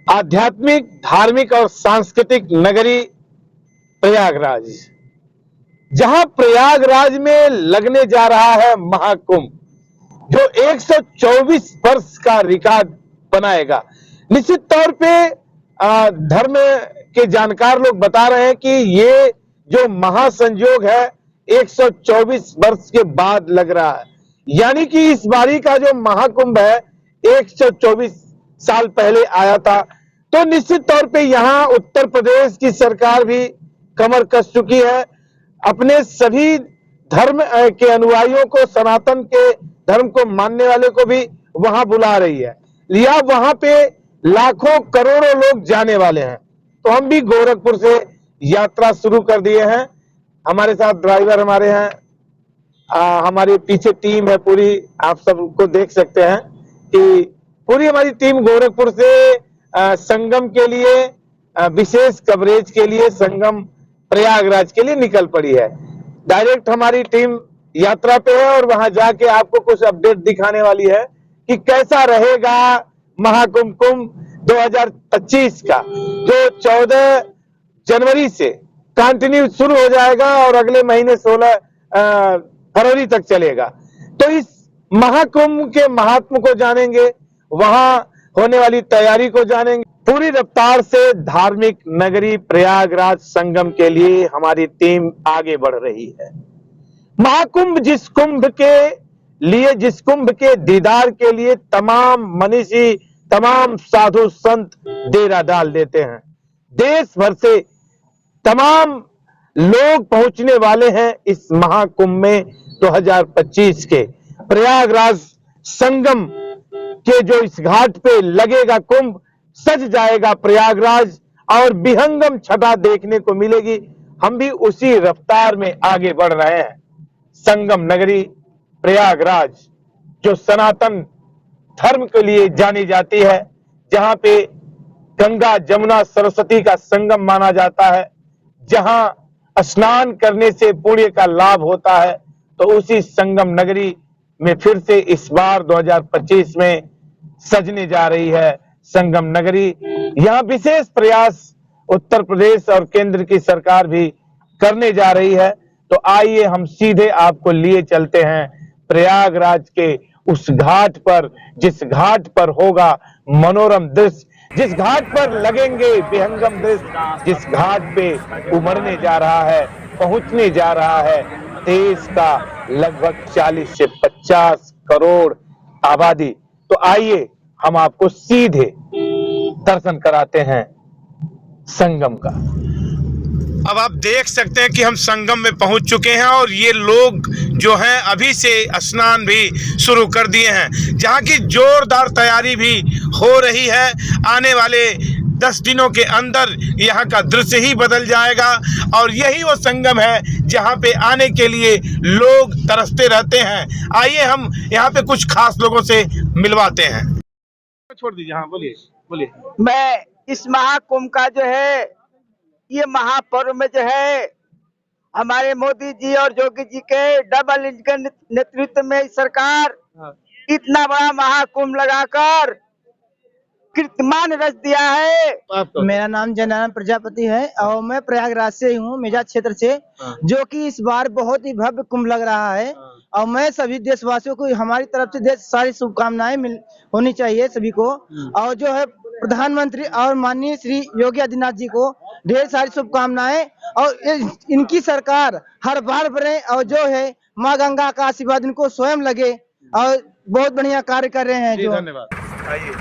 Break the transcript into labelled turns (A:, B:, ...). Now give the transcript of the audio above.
A: आध्यात्मिक, धार्मिक और सांस्कृतिक नगरी प्रयागराज, जहां प्रयागराज में लगने जा रहा है महाकुंभ, जो 124 वर्ष का रिकॉर्ड बनाएगा। निश्चित तौर पे धर्म के जानकार लोग बता रहे हैं कि ये जो महासंयोग है 124 वर्ष के बाद लग रहा है, यानी कि इस बारी का जो महाकुंभ है 124 साल पहले आया था। तो निश्चित तौर पे यहाँ उत्तर प्रदेश की सरकार भी कमर कस चुकी है, अपने सभी धर्म के अनुयायियों को, सनातन के धर्म को मानने वाले को भी वहां बुला रही है। लिया वहां पे लाखों करोड़ों लोग जाने वाले हैं। तो हम भी गोरखपुर से यात्रा शुरू कर दिए हैं। हमारे साथ ड्राइवर हमारे हैं, हमारी पीछे टीम है पूरी, आप सबको देख सकते हैं कि पूरी हमारी टीम गोरखपुर से संगम के लिए, विशेष कवरेज के लिए, संगम प्रयागराज के लिए निकल पड़ी है। डायरेक्ट हमारी टीम यात्रा पे है और वहां जाके आपको कुछ अपडेट दिखाने वाली है कि कैसा रहेगा महाकुंभ कुंभ 2025 का, जो 14 जनवरी से कंटिन्यू शुरू हो जाएगा और अगले महीने 16 फरवरी तक चलेगा। तो इस महाकुंभ के महात्म को जानेंगे, वहां होने वाली तैयारी को जानेंगे। पूरी रफ्तार से धार्मिक नगरी प्रयागराज संगम के लिए हमारी टीम आगे बढ़ रही है। महाकुंभ, जिस कुंभ के दीदार के लिए तमाम मनीषी, तमाम साधु संत डेरा डाल देते हैं। देश भर से तमाम लोग पहुंचने वाले हैं इस महाकुंभ में। 2025 के प्रयागराज संगम के जो इस घाट पे लगेगा कुंभ, सज जाएगा प्रयागराज और विहंगम छटा देखने को मिलेगी। हम भी उसी रफ्तार में आगे बढ़ रहे हैं। संगम नगरी प्रयागराज, जो सनातन धर्म के लिए जानी जाती है, जहां पे गंगा जमुना सरस्वती का संगम माना जाता है, जहां स्नान करने से पुण्य का लाभ होता है, तो उसी संगम नगरी में फिर से इस बार 2025 में सजने जा रही है संगम नगरी। यहां विशेष प्रयास उत्तर प्रदेश और केंद्र की सरकार भी करने जा रही है। तो आइए हम सीधे आपको लिए चलते हैं प्रयागराज के उस घाट पर, जिस घाट पर होगा मनोरम दृश्य, जिस घाट पर लगेंगे विहंगम दृश्य, जिस घाट पे उमड़ने जा रहा है, पहुंचने जा रहा है देश का लगभग 40 से 50 करोड़ आबादी। तो आइए हम आपको सीधे दर्शन कराते हैं संगम का। अब आप देख सकते हैं कि हम संगम में पहुंच चुके हैं और ये लोग जो हैं अभी से स्नान भी शुरू कर दिए हैं, जहां की जोरदार तैयारी भी हो रही है। आने वाले 10 दिनों के अंदर यहाँ का दृश्य ही बदल जाएगा और यही वो संगम है जहाँ पे आने के लिए लोग तरसते रहते हैं। आइए हम यहाँ पे कुछ खास लोगों से मिलवाते हैं। छोड़ दीजिए, हाँ बोलिए बोलिए।
B: मैं इस महाकुंभ का जो है, ये महापर्व में जो है हमारे मोदी जी और योगी जी के डबल इंजन नेतृत्व में सरकार इतना बड़ा महाकुंभ लगाकर कीर्तिमान रच दिया है।
C: मेरा नाम जनारायण प्रजापति है और मैं प्रयागराज से हूँ, मेजा क्षेत्र से, जो कि इस बार बहुत ही भव्य कुंभ लग रहा है। और मैं सभी देशवासियों को हमारी तरफ से सारी शुभकामनाएं होनी चाहिए सभी को। और जो है प्रधानमंत्री और माननीय श्री योगी आदित्यनाथ जी को ढेर सारी शुभकामनाएं और इनकी सरकार हर बार बढ़े और जो है माँ गंगा का आशीर्वाद इनको स्वयं लगे और बहुत बढ़िया कार्य कर रहे हैं। जो
A: धन्यवाद। आइए